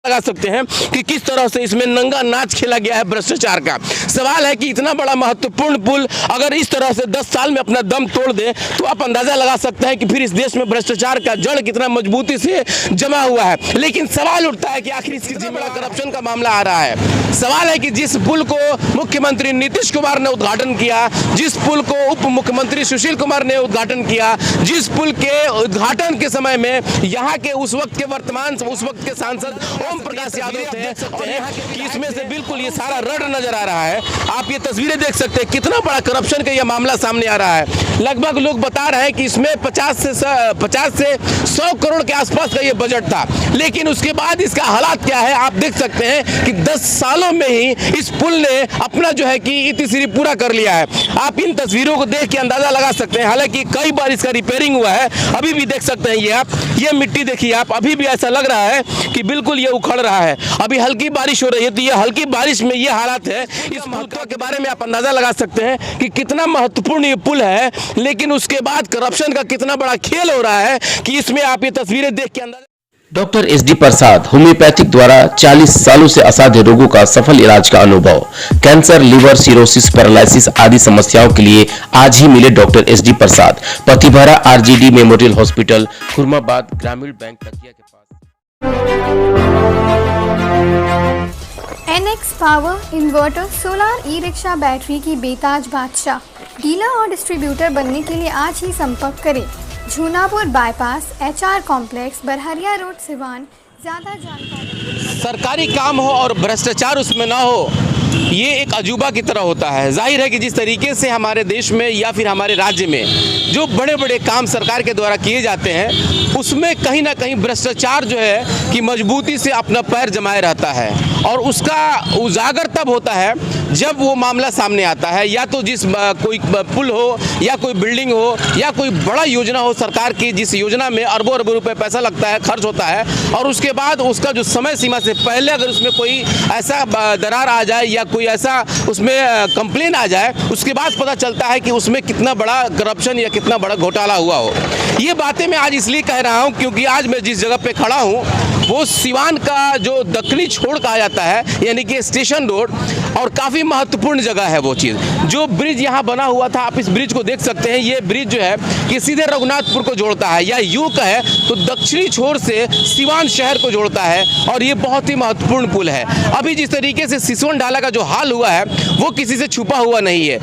लगा सकते हैं कि किस तरह से इसमें नंगा नाच खेला गया है भ्रष्टाचार का। सवाल है कि इतना बड़ा महत्वपूर्ण पुल अगर इस तरह से 10 साल में अपना दम तोड़ दे तो आप अंदाजा लगा सकते हैं कि फिर इस देश में भ्रष्टाचार का जड़ कितना मजबूती से जमा हुआ है। लेकिन सवाल उठता है कि आखिर इसकी जिम्मे बड़ा करप्शन का मामला आ रहा है। सवाल है कि जिस पुल को मुख्यमंत्री नीतीश कुमार ने उद्घाटन किया, जिस पुल को उप मुख्यमंत्री सुशील कुमार ने उद्घाटन किया, जिस पुल के उद्घाटन के समय में यहाँ के उस वक्त के सांसद ओम प्रकाश यादव थे और यहाँ कि इसमें से बिल्कुल ये सारा रड नजर आ रहा है। आप ये तस्वीरें देख सकते हैं कितना बड़ा करप्शन का ये मामला सामने आ रहा है। लगभग लोग बता रहे हैं कि इसमें 50 से 100 करोड़ के आसपास का ये बजट था, लेकिन उसके बाद इसका हालात क्या है आप देख सकते हैं कि 10 सालों में ही इस पुल ने अपना जो है कि इतिश्री पूरा कर लिया है। आप इन तस्वीरों को देख के अंदाजा लगा सकते हैं। हालांकि कई बार इसका रिपेयरिंग हुआ है, अभी भी देख सकते हैं ये मिट्टी देखिए आप, अभी भी ऐसा लग रहा है कि बिल्कुल ये उखड़ रहा है। अभी हल्की बारिश हो रही है तो ये हल्की बारिश में ये हालात है। इस महत्व के बारे में आप अंदाजा लगा सकते हैं कि कितना महत्वपूर्ण ये पुल है, लेकिन उसके बाद करप्शन का कितना बड़ा खेल हो रहा है कि इसमें आप ये तस्वीरें देख के अंदाजा। डॉक्टर एसडी प्रसाद होम्योपैथिक द्वारा 40 सालों से असाध्य रोगों का सफल इलाज का अनुभव। कैंसर, लिवर सिरोसिस, पैरालिसिस आदि समस्याओं के लिए आज ही मिले डॉक्टर एसडी प्रसाद, पतिभरा आरजीडी मेमोरियल हॉस्पिटल, खुरमाबाद, ग्रामीण बैंक तकिया के पास। NX power inverter solar e rickshaw battery की बेताज बादशाह। डीलर और डिस्ट्रीब्यूटर बनने के लिए आज ही संपर्क करें। Jhunapur bypass, HR complex, Barharia road, Siwan. ज्यादा जानकारी। सरकारी काम हो और भ्रष्टाचार उसमें ना हो, ये एक अजूबा की तरह होता है। जाहिर है कि जिस तरीके से हमारे देश में या फिर हमारे राज्य में जो बड़े बड़े काम सरकार के द्वारा किए जाते हैं उसमें कहीं ना कहीं भ्रष्टाचार जो है कि मजबूती से अपना पैर जमाए रहता है, और उसका उजागर तब होता है जब वो मामला सामने आता है। या तो जिस कोई पुल हो या कोई बिल्डिंग हो या कोई बड़ा योजना हो सरकार की, जिस योजना में अरबों अरबों रुपए पैसा लगता है, खर्च होता है, और उसके बाद उसका जो समय सीमा से पहले अगर उसमें कोई ऐसा दरार आ जाए या कोई ऐसा उसमें कंप्लेन आ जाए, उसके बाद पता चलता है कि उसमें कितना बड़ा करप्शन या कितना बड़ा घोटाला हुआ हो। ये बातें मैं आज इसलिए कह रहा हूँ क्योंकि आज मैं जिस जगह पे खड़ा हूँ वो सिवान का जो दक्षिणी छोड़ कहा जाता है, यानी कि स्टेशन रोड, और काफ़ी महत्वपूर्ण जगह है वो चीज़। जो ब्रिज यहाँ बना हुआ था आप इस ब्रिज को देख सकते हैं। ये ब्रिज जो है कि सीधे रघुनाथपुर को जोड़ता है, या यूँ कहे तो दक्षिणी छोर से सिवान शहर को जोड़ता है, और ये बहुत ही महत्वपूर्ण पुल है। अभी जिस तरीके से सिसवन ढाला का जो हाल हुआ है वो किसी से छुपा हुआ नहीं है।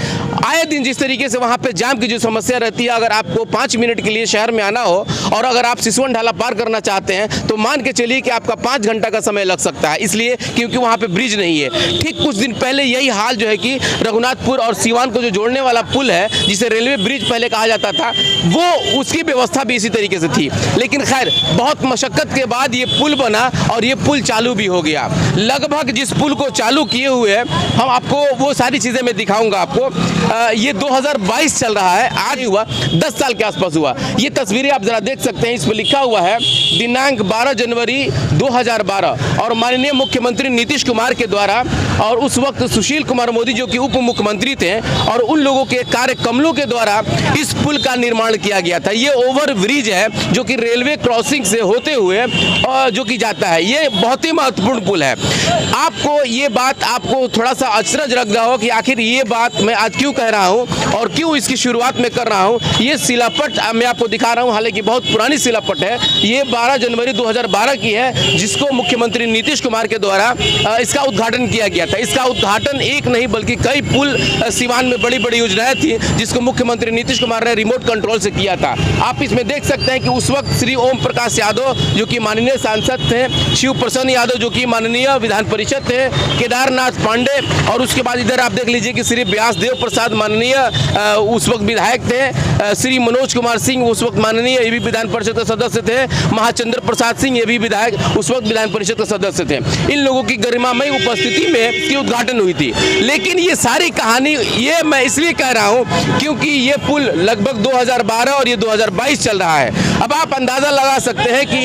आए दिन जिस तरीके से वहाँ पे जाम की जो समस्या रहती है, अगर आपको 5 मिनट के लिए शहर में आना हो और अगर आप सिसवन ढाला पार करना चाहते हैं तो मान के चलिए कि आपका 5 घंटा का समय लग सकता है, इसलिए क्योंकि वहाँ पे ब्रिज नहीं है। ठीक कुछ दिन पहले यही हाल जो है कि रघुनाथपुर और सिवान को जो जोड़ने वाला पुल है, जिसे रेलवे ब्रिज पहले कहा जाता था, वो उसकी व्यवस्था भी इसी तरीके से थी। लेकिन खैर बहुत मशक्कत के बाद ये पुल बना और ये पुल चालू भी हो गया। लगभग जिस पुल को चालू किए हुए हम आपको वो सारी चीज़ें मैं दिखाऊंगा आपको। ये 2022 चल रहा है, आज हुआ 10 साल के आसपास हुआ। ये तस्वीरें आप जरा देख सकते हैं, इस पर लिखा हुआ है दिनांक 12 जनवरी 2012, और माननीय मुख्यमंत्री नीतीश कुमार के द्वारा, और उस वक्त सुशील कुमार मोदी जो कि उप मुख्यमंत्री थे, और उन लोगों के कार्यकमलों के द्वारा इस पुल का निर्माण किया गया था। ये ओवर ब्रिज है जो कि रेलवे क्रॉसिंग से होते हुए जो कि जाता है। ये बहुत ही महत्वपूर्ण पुल है। आपको ये बात आपको थोड़ा सा अचरज लग रहा हो कि आखिर ये बात मैं आज क्यों कह रहा हूँ और क्यों इसकी शुरुआत में कर रहा हूँ। ये शिलापट मैं आपको दिखा रहा हूँ, हालांकि बहुत पुरानी शिलापट है। ये 12 जनवरी 2012 की है, जिसको मुख्यमंत्री नीतीश कुमार के द्वारा इसका उद्घाटन किया गया था। इसका उद्घाटन एक नहीं बल्कि कई पुल सिवान में बड़ी बड़ी योजनाएं थी जिसको मुख्यमंत्री नीतीश कुमार ने रिमोट कंट्रोल से किया था। आप इसमें देख सकते हैं कि उस वक्त श्री ओम प्रकाश यादव जो कि माननीय सांसद थे, शिव प्रसन्न यादव जो कि माननीय विधान परिषद थे, केदारनाथ पांडे, और उसके बाद इधर आप देख लीजिए कि श्री व्यास देव प्रसाद माननीय उस वक्त विधायक थे, श्री मनोज कुमार सिंह उस वक्त माननीय ये भी विधान परिषद के सदस्य थे, महाचंद्र प्रसाद सिंह ये भी विधायक उस वक्त विधान परिषद के सदस्य थे। इन लोगों की गरिमामय उपस्थिति में इसकी उद्घाटन हुई थी। लेकिन ये सारी कहानी ये मैं इसलिए कह रहा हूँ क्योंकि ये पुल लगभग 2012 और ये 2022 चल रहा है। अब आप अंदाजा लगा सकते हैं कि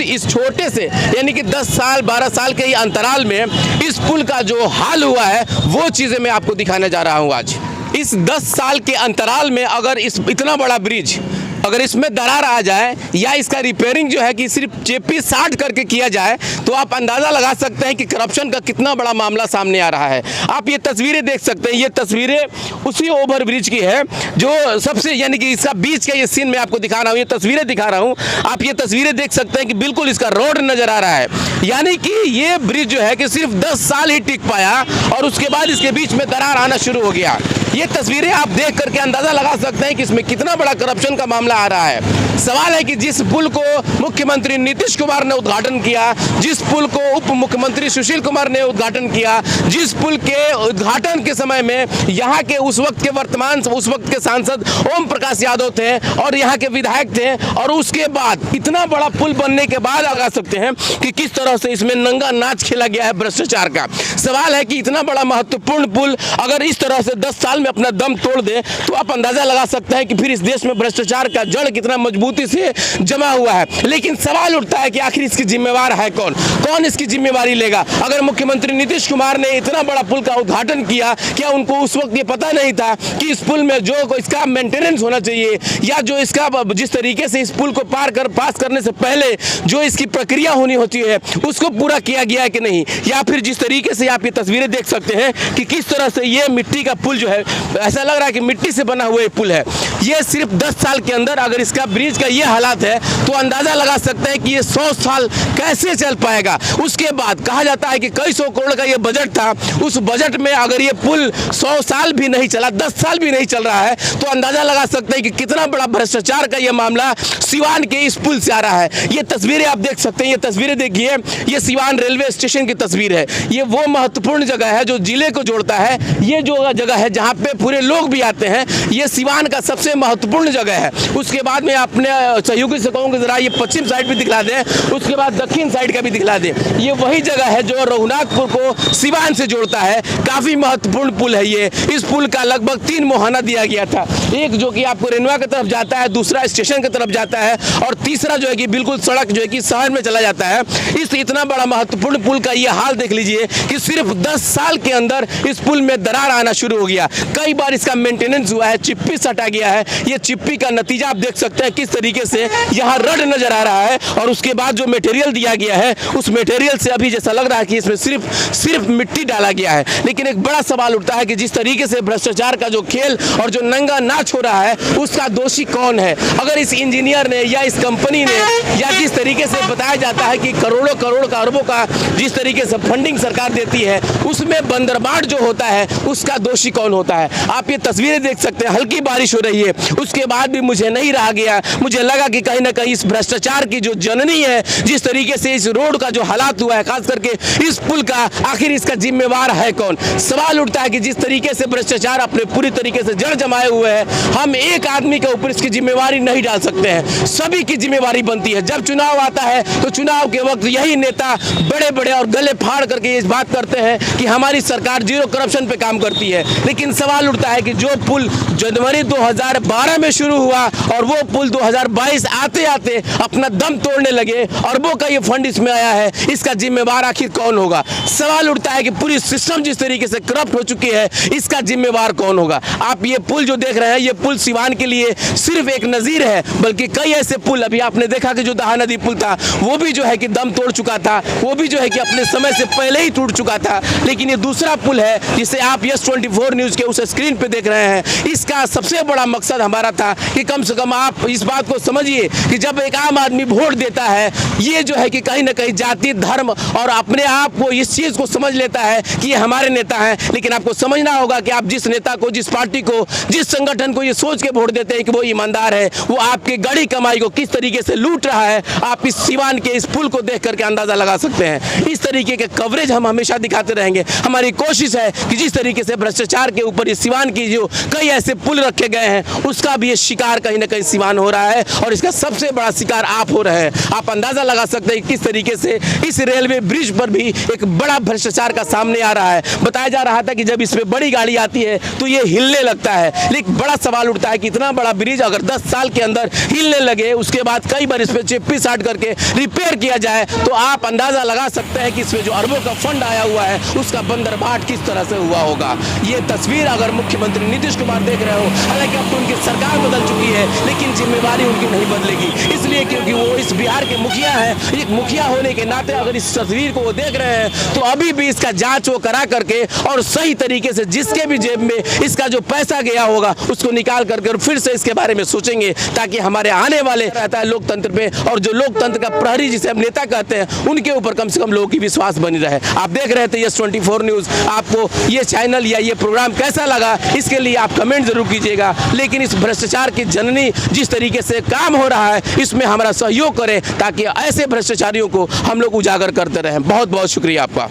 इस छोटे से यानी कि 10 साल 12 साल के अंतराल में इस पुल का जो हाल हुआ है वो चीज़ें मैं आपको दिखाने जा रहा हूँ आज। इस 10 साल के अंतराल में अगर इतना बड़ा ब्रिज अगर इसमें दरार आ जाए या इसका रिपेयरिंग जो है कि सिर्फ चेपी 60 करके किया जाए तो आप अंदाज़ा लगा सकते हैं कि करप्शन का कितना बड़ा मामला सामने आ रहा है। आप ये तस्वीरें देख सकते हैं, ये तस्वीरें उसी ओवर ब्रिज की है जो सबसे यानी कि इसका बीच का ये सीन मैं आपको दिखा रहा हूँ, ये तस्वीरें दिखा रहा हूँ। आप ये तस्वीरें देख सकते हैं कि बिल्कुल इसका रोड नजर आ रहा है, यानी कि ये ब्रिज जो है कि सिर्फ 10 साल ही टिक पाया और उसके बाद इसके बीच में दरार आना शुरू हो गया। ये तस्वीरें आप देख करके अंदाजा लगा सकते हैं कि इसमें कितना बड़ा करप्शन का मामला आ रहा है। सवाल है कि जिस पुल को मुख्यमंत्री नीतीश कुमार ने उद्घाटन किया, जिस पुल को उप मुख्यमंत्री सुशील कुमार ने उद्घाटन किया, जिस पुल के उद्घाटन के समय में यहाँ के उस वक्त के सांसद ओम प्रकाश यादव थे और यहाँ के विधायक थे, और उसके बाद इतना बड़ा पुल बनने के बाद लगा सकते हैं कि किस तरह से इसमें नंगा नाच खेला गया है भ्रष्टाचार का। सवाल है कि इतना बड़ा महत्वपूर्ण पुल अगर इस तरह से 10 साल में अपना दम तोड़ दे तो आप अंदाजा लगा सकते हैं कि फिर इस देश में भ्रष्टाचार का जड़ कितना मजबूती से जमा हुआ है। लेकिन सवाल उठता है कि आखिर इसकी जिम्मेवार है कौन इसकी जिम्मेवारी लेगा? अगर मुख्यमंत्री नीतीश कुमार ने इतना बड़ा पुल का उद्घाटन किया, क्या उनको उस वक्त ये पता नहीं था कि इस पुल में जो इसका मेंटेनेंस होना चाहिए या जो इसका जिस तरीके से इस पुल को पास करने से पहले जो इसकी प्रक्रिया होनी होती है उसको पूरा किया गया है कि नहीं? या फिर जिस तरीके से आप ये तस्वीरें देख सकते हैं कि किस तरह से ये मिट्टी का पुल जो है, ऐसा लग रहा है कि मिट्टी से बना हुआ ये पुल है। ये सिर्फ 10 साल के अंदर अगर इसका ब्रिज का ये हालात है तो अंदाजा लगा सकते हैं कि ये 100 साल कैसे चल पाएगा। उसके बाद कहा जाता है कि कई सौ करोड़ का ये बजट था, उस बजट में अगर ये पुल 100 साल भी नहीं चला, 10 साल भी नहीं चल रहा है तो अंदाजा लगा सकते हैं कि कितना बड़ा भ्रष्टाचार का ये मामला सिवान के इस पुल से आ रहा है। ये तस्वीरें आप देख सकते हैं, ये तस्वीरें देखिए, ये सिवान रेलवे स्टेशन की तस्वीर है। ये वो महत्वपूर्ण जगह है जो जिले को जोड़ता है, ये जो जगह है जहाँ पे पूरे लोग भी आते हैं, ये सिवान का सबसे महत्वपूर्ण जगह है। उसके बाद में अपने सहयोगी से कहूँगा जरा ये पश्चिम साइड भी दिखला दें, उसके बाद दक्षिण साइड का भी दिखला दें। ये वही जगह है जो रघुनाथपुर को सिवान से जोड़ता है। काफी महत्वपूर्ण पुल है ये। इस पुल का लगभग 3 मुहाना दिया गया था, एक जो कि आपको रेनुआ की तरफ जाता है, दूसरा स्टेशन की तरफ जाता है और तीसरा जो है कि बिल्कुल सड़क जो है कि शहर में चला जाता है। इस इतना बड़ा महत्वपूर्ण पुल का ये हाल देख लीजिए कि सिर्फ 10 साल के अंदर इस पुल में दरार आना शुरू हो गया। कई बार इसका मेंटेनेंस हुआ है, चिप्पी सटा गया है। ये चिप्पी का नतीजा आप देख सकते हैं किस तरीके से यहाँ रड नजर आ रहा है और उसके बाद जो मटेरियल दिया गया है उस मटेरियल से अभी जैसा लग रहा है कि इसमें सिर्फ मिट्टी डाला गया है। लेकिन एक बड़ा सवाल उठता है कि जिस तरीके से भ्रष्टाचार का जो खेल और जो नंगा नाच हो रहा है उसका दोषी कौन है? अगर इस इंजीनियर ने या इस कंपनी ने या जिस तरीके से बताया जाता है कि करोड़ों करोड़ का अरबों का जिस तरीके से फंडिंग सरकार देती है उसमें बंदरबाट जो होता है उसका दोषी कौन होता है? आप ये तस्वीरें देख सकते हैं, हल्की बारिश हो रही है, उसके बाद भी मुझे नहीं रहा गया, मुझे लगा कि कहीं ना कहीं इस भ्रष्टाचार की जो जननी है, जिस तरीके से इस रोड का जो हालात हुआ है, खास करके इस पुल का, आखिर इसका जिम्मेवार है कौन? सवाल उठता है कि जिस तरीके से भ्रष्टाचार अपने पूरी तरीके से जड़ जमाए हुए है, हम एक आदमी के ऊपर इसकी जिम्मेवारी नहीं डाल सकते हैं, सभी की जिम्मेवारी बनती है। जब चुनाव आता है तो चुनाव के वक्त यही नेता बड़े बड़े और गले फाड़ करके इस बात करते हैं कि हमारी सरकार जीरो करप्शन पे काम करती है। लेकिन सवाल उठता है कि जो पुल जनवरी 2012 में शुरू हुआ और वो पुल 2022 आते आते अपना दम तोड़ने लगे, अरबों का ये फंड इसमें आया है, इसका जिम्मेवार आखिर कौन होगा? सवाल उठता है कि पूरी सिस्टम जिस तरीके से करप्ट हो चुकी है, इसका जिम्मेवार कौन होगा? आप ये पुल जो देख रहे हैं, ये पुल सिवान के लिए सिर्फ एक नजीर है, बल्कि कई ऐसे पुल, अभी आपने देखा कि जो दहा नदी पुल था वो भी जो है कि दम तोड़ चुका था, वो भी जो है कि अपने समय से पहले ही टूट चुका था। लेकिन ये दूसरा पुल है जिसे आप YES24 न्यूज के उस स्क्रीन पे देख रहे हैं, इसका सबसे बड़ा मकसद हमारा था कि कम से कम आप इस बात को समझिए कि जब एक आम आदमी वोट देता है, ये जो है कि कहीं ना कहीं जाति, धर्म और अपने आप को इस चीज को समझ लेता है कि ये हमारे नेता हैं। लेकिन आपको समझना होगा कि आप जिस नेता को, जिस पार्टी को, जिस संगठन को ये सोच के वोट देते हैं कि वो ईमानदार है, वो आपके गड़ी कमाई को किस तरीके से लूट रहा है, आप इस सिवान के इस पुल को देख करके अंदाजा लगा सकते हैं। इस तरीके के कवरेज हम हमेशा दिखाते रहेंगे। हमारी कोशिश है कि जिस तरीके से भ्रष्टाचार के ऊपर इस सिवान की जो कई ऐसे पुल रखे गए हैं उसका भी ये शिकार कहीं ना कहीं सिवान हो रहा है और इसका सबसे बड़ा शिकार आप हो रहे हैं। आप अंदाजा लगा सकते हैं किस तरीके से इस रेलवे ब्रिज पर भी एक बड़ा भ्रष्टाचार का सामने आ रहा है। बताया जा रहा था कि जब इसमें बड़ी गाड़ी आती है तो ये हिलने लगता है, लेकिन बड़ा सवाल उठता है कि इतना बड़ा ब्रिज अगर 10 साल के अंदर हिलने लगे, उसके बाद कई बार इस पर चिप्पी साट करके रिपेयर किया जाए, तो आप अंदाजा लगा सकते हैं कि इसमें जो अरबों का फंड आया हुआ है उसका बंदरबाट किस तरह से हुआ होगा। ये तस्वीर अगर मुख्यमंत्री नीतीश कुमार देख रहे हो, हालांकि अब तो उनकी सरकार बदल चुकी है, लेकिन जिम्मेवारी उनकी नहीं बदलेगी, इसलिए क्योंकि वो इस बिहार के मुखिया हैं। एक मुखिया होने के नाते अगर इस तस्वीर को वो देख रहे हैं तो अभी भी इसका जांच वो करा करके और सही तरीके से जिसके भी जेब में इसका जो पैसा गया होगा उसको निकाल करके और फिर से इसके बारे में सोचेंगे, ताकि हमारे आने वाले रहता है लोकतंत्र पे, और जो लोकतंत्र का प्रहरी जिसे हम नेता कहते हैं उनके ऊपर कम से कम लोगों की विश्वास बनी रहे। आप देख रहे थे YES24 न्यूज़। आपको ये चैनल या ये प्रोग्राम कैसा लगा इसके लिए आप कमेंट जरूर कीजिएगा, लेकिन इस भ्रष्टाचार की जननी जिस तरीके से काम हो रहा है इसमें हमारा सहयोग करें ताकि ऐसे भ्रष्टाचारियों को हम लोग उजागर करते रहें। बहुत बहुत शुक्रिया आपका।